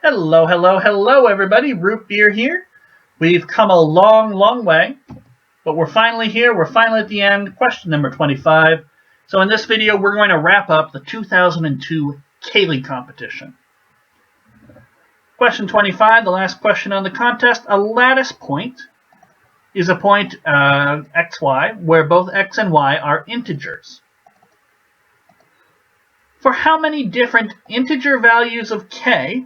Hello, hello, hello, everybody. Root Beer here. We've come a long, long way, but we're finally here. We're finally at the end. Question number 25. So in this video, we're going to wrap up the 2002 Cayley competition. Question 25, the last question on the contest. A lattice point is a point xy where both x and y are integers. For how many different integer values of k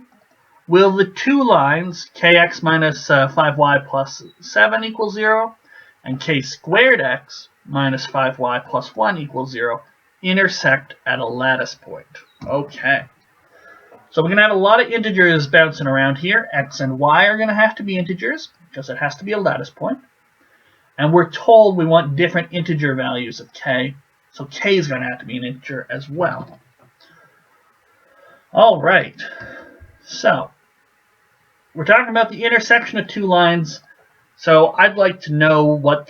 will the two lines kx minus 5y plus 7 equals 0 and k squared x minus 5y plus 1 equals 0 intersect at a lattice point? Okay. So we're going to have a lot of integers bouncing around here. X and y are going to have to be integers because it has to be a lattice point. And we're told we want different integer values of k. So k is going to have to be an integer as well. All right. So we're talking about the intersection of two lines. So I'd like to know what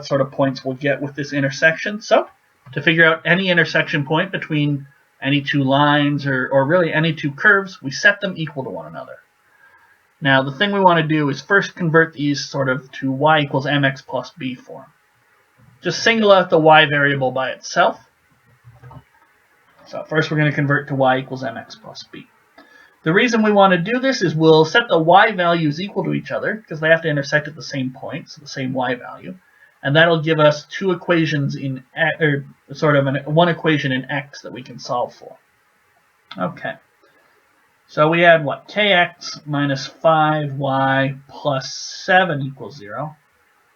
sort of points we'll get with this intersection. So to figure out any intersection point between any two lines or really any two curves, we set them equal to one another. Now the thing we want to do is first convert these sort of to y equals mx plus b form. Just single out the y variable by itself. So first we're going to convert to y equals mx plus b. The reason we want to do this is we'll set the y values equal to each other because they have to intersect at the same point, so the same y value. And that'll give us two equations in, or sort of one equation in x that we can solve for. Okay. So we had what? Kx minus 5y plus 7 equals 0.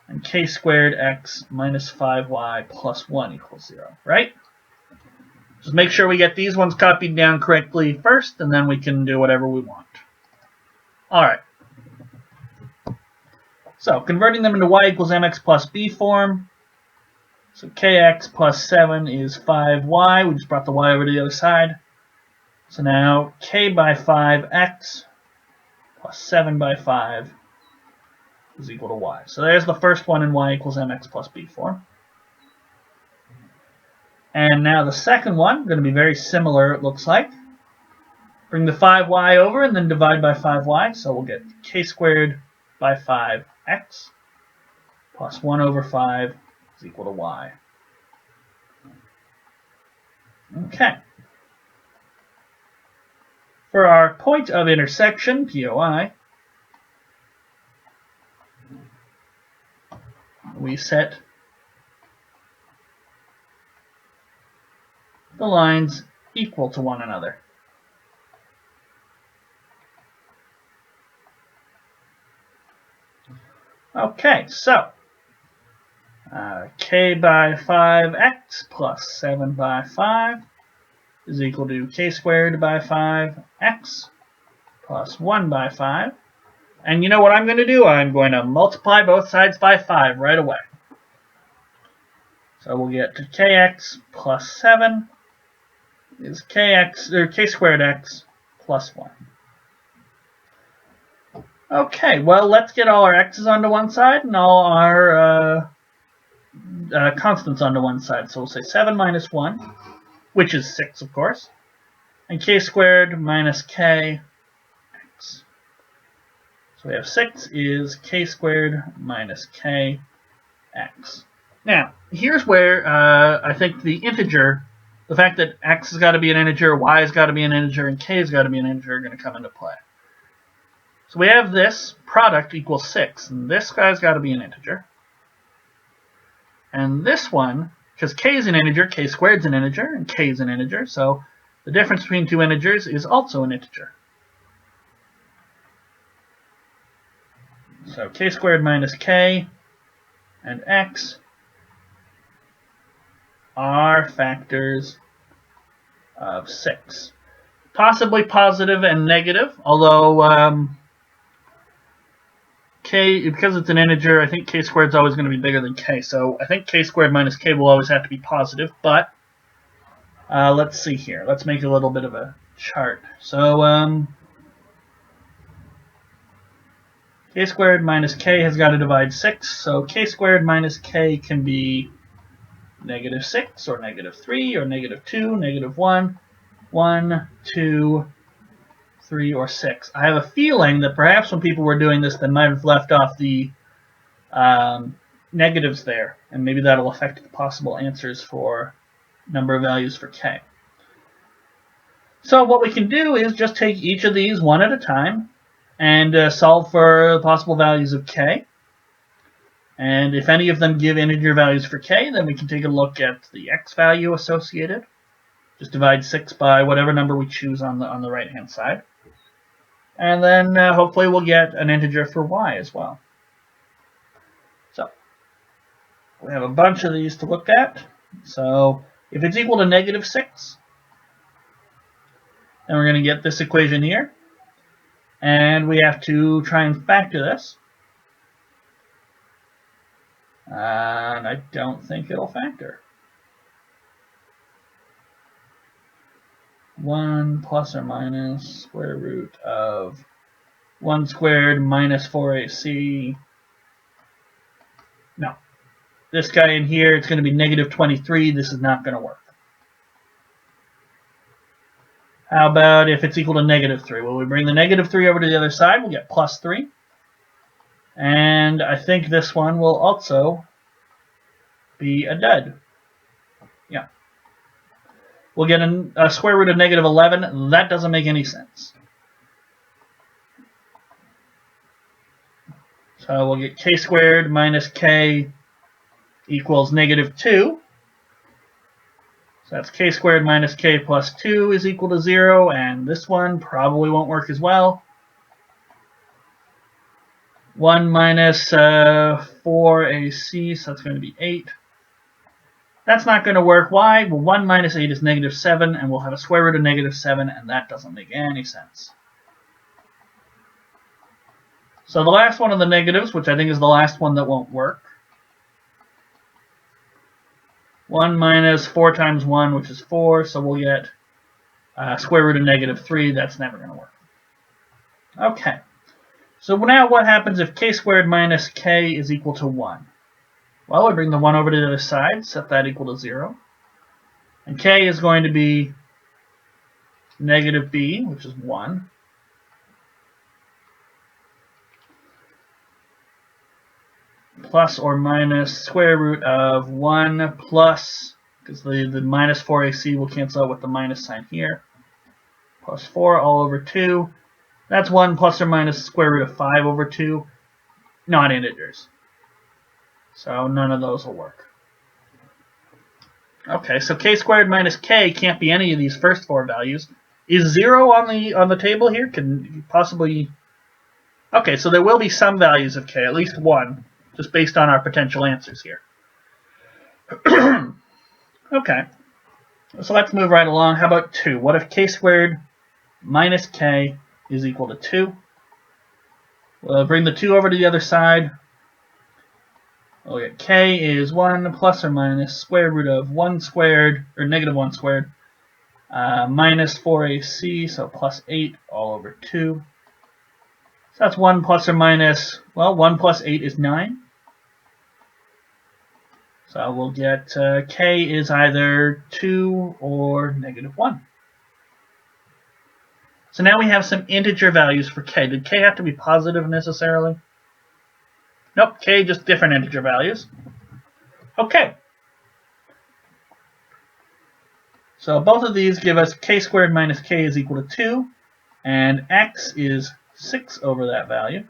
And k squared x minus 5y plus 1 equals 0, right? Just make sure we get these ones copied down correctly first, and then we can do whatever we want. All right. So converting them into y equals mx plus b form. So kx plus 7 is 5y. We just brought the y over to the other side. So now k by 5x plus 7 by 5 is equal to y. So there's the first one in y equals mx plus b form. And now the second one, going to be very similar, it looks like. Bring the 5y over and then divide by 5y. So we'll get k squared by 5x plus 1 over 5 is equal to y. Okay. For our point of intersection, POI, we set the lines equal to one another. Okay, so k by 5x plus 7 by 5 is equal to k squared by 5x plus 1 by 5. And you know what I'm going to do? I'm going to multiply both sides by 5 right away. So we'll get to kx plus 7 is k squared x plus 1. Okay, well, let's get all our x's onto one side and all our constants onto one side. So we'll say 7 minus 1, which is 6, of course, and k squared minus k x. So we have 6 is k squared minus k x. Now, here's where I think the integer, the fact that x has got to be an integer, y has got to be an integer, and k has got to be an integer are going to come into play. So we have this product equals 6, and this guy's got to be an integer. And this one, because k is an integer, k squared is an integer, and k is an integer, so the difference between two integers is also an integer. So k squared minus k and x are factors of 6. Possibly positive and negative, although k, because it's an integer, I think k squared is always going to be bigger than k. So I think k squared minus k will always have to be positive, but let's see here. Let's make a little bit of a chart. So k squared minus k has got to divide 6, so k squared minus k can be negative 6, or negative 3, or negative 2, negative 1, 1, 2, 3, or 6. I have a feeling that perhaps when people were doing this, they might have left off the negatives there, and maybe that'll affect the possible answers for number of values for k. So what we can do is just take each of these one at a time and solve for the possible values of k. And if any of them give integer values for k, then we can take a look at the x value associated. Just divide 6 by whatever number we choose on the right-hand side. And then hopefully we'll get an integer for y as well. So we have a bunch of these to look at. So if it's equal to -6, then we're going to get this equation here. And we have to try and factor this. And I don't think it'll factor. 1 plus or minus square root of 1 squared minus 4ac. No. This guy in here, it's going to be -23. This is not going to work. How about if it's equal to -3? Well, we bring the -3 over to the other side, we'll get +3. And I think this one will also be a dud. Yeah. We'll get a square root of -11. That doesn't make any sense. So we'll get k squared minus k equals -2. So that's k squared minus k plus 2 is equal to 0. And this one probably won't work as well. 1 minus 4ac, so that's going to be 8. That's not going to work. Why? Well, 1 minus 8 is -7, and we'll have a square root of -7, and that doesn't make any sense. So the last one of the negatives, which I think is the last one that won't work. 1 minus 4 times 1, which is 4, so we'll get square root of -3. That's never going to work. Okay. So now what happens if k squared minus k is equal to 1? Well, we bring the 1 over to the other side, set that equal to 0. And k is going to be -b, which is 1. Plus or minus square root of 1 plus, because the minus 4ac will cancel out with the minus sign here, plus 4 all over 2. That's 1 plus or minus square root of 5 over 2, not integers. So none of those will work. Okay, so k squared minus k can't be any of these first 4 values. Is 0 on the table here? Can you possibly... Okay, so there will be some values of k, at least 1, just based on our potential answers here. Okay, so let's move right along. How about 2? What if k squared minus k is equal to 2? We'll bring the 2 over to the other side. We'll get k is 1 plus or minus square root of 1 squared, or -1 squared, minus 4ac, so plus 8 all over 2. So that's 1 plus or minus, well, 1 plus 8 is 9. So we'll get k is either 2 or -1. So now we have some integer values for k. Did k have to be positive necessarily? Nope, k just different integer values. Okay. So both of these give us k squared minus k is equal to 2, and x is 6 over that value.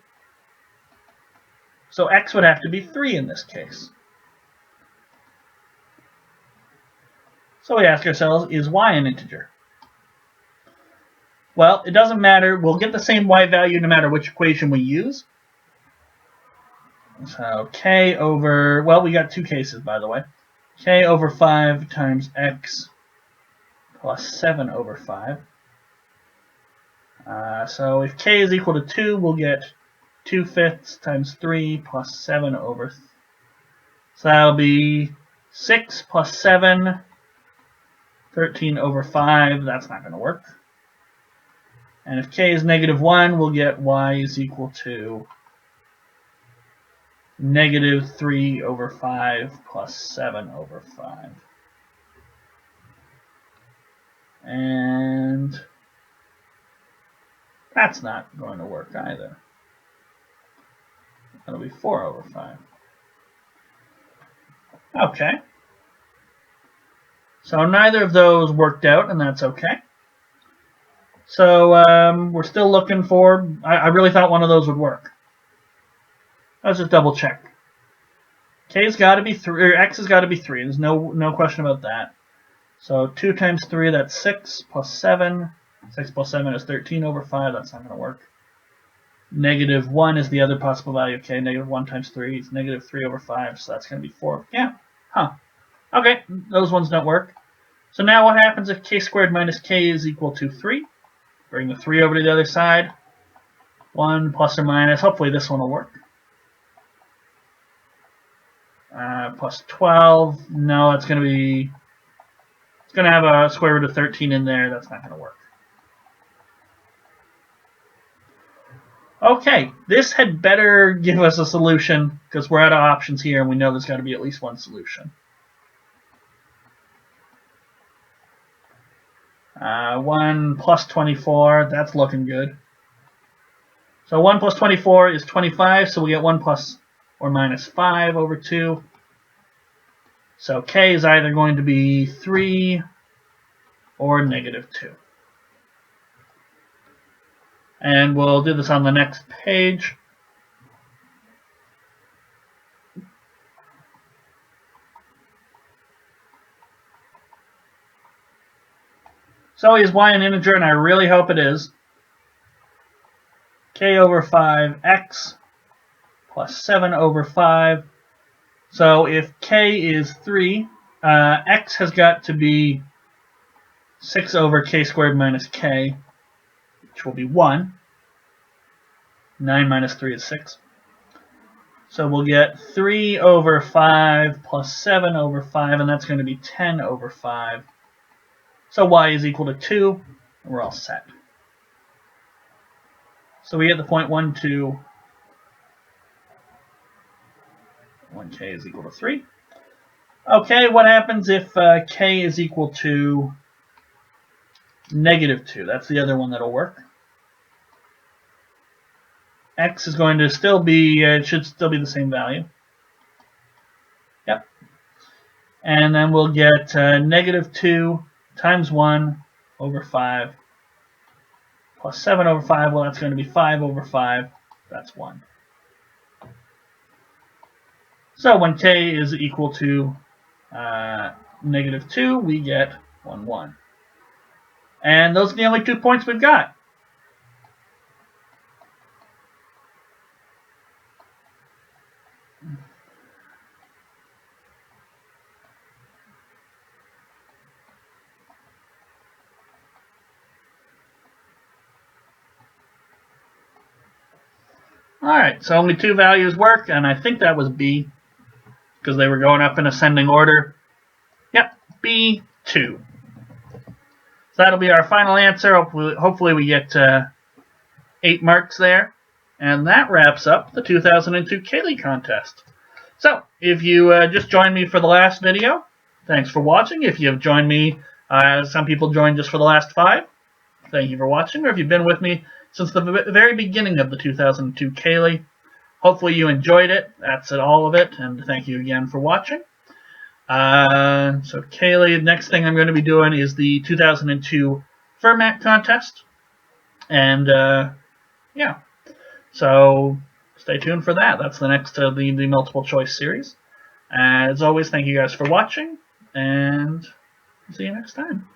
So x would have to be 3 in this case. So we ask ourselves, is y an integer? Well, it doesn't matter. We'll get the same y value no matter which equation we use. So k over, well, we got 2 cases, by the way. K over 5 times x plus 7 over 5. So if k is equal to 2, we'll get 2/5 times 3 plus 7 over. So that'll be 6 plus 7, 13 over 5. That's not going to work. And if k is -1, we'll get y is equal to -3 over 5 plus 7 over 5. And That's not going to work either. That'll be 4 over 5. Okay. So neither of those worked out, and that's okay. So we're still looking for... I really thought one of those would work. Let's just double check. K's got to be 3, or X has got to be 3. There's no question about that. So 2 times 3, that's 6, plus 7. 6 plus 7 is 13 over 5. That's not going to work. Negative 1 is the other possible value of K. Negative 1 times 3 is negative 3 over 5. So that's going to be 4. Yeah. Huh. Okay. Those ones don't work. So now what happens if K squared minus K is equal to 3? Bring the 3 over to the other side. 1 plus or minus. Hopefully this one will work. Plus 12. No, it's going to be... It's going to have a square root of 13 in there. That's not going to work. Okay, this had better give us a solution because we're out of options here and we know there's got to be at least one solution. 1 plus 24, that's looking good. So 1 plus 24 is 25, so we get 1 plus or minus 5 over 2. So K is either going to be 3 or negative 2. And we'll do this on the next page. So is y an integer, and I really hope it is. K over 5x plus 7 over 5. So if K is 3, x has got to be 6 over K squared minus K, which will be 1. 9 minus 3 is 6. So we'll get 3 over 5 plus 7 over 5, and that's going to be 10 over 5. So y is equal to 2, and we're all set. So we get the point 1, 2, 1k is equal to 3. Okay, what happens if k is equal to negative 2? That's the other one that'll work. X is going to still be, it should still be the same value. Yep. And then we'll get negative 2 times 1 over 5 plus 7 over 5. Well, that's going to be 5 over 5. That's 1. So when k is equal to negative 2, we get 1, 1. And those are the only 2 points we've got. Alright, so only 2 values work, and I think that was B, because they were going up in ascending order. Yep, B2. So that'll be our final answer. Hopefully we get 8 marks there. And that wraps up the 2002 Cayley contest. So, if you just joined me for the last video, thanks for watching. If you have joined me, some people joined just for the last 5, thank you for watching. Or if you've been with me since the very beginning of the 2002 Cayley, hopefully you enjoyed it. That's all of it, and thank you again for watching. So Cayley, the next thing I'm going to be doing is the 2002 Fermat contest. And, yeah. So stay tuned for that. That's the next the multiple choice series. As always, thank you guys for watching, and see you next time.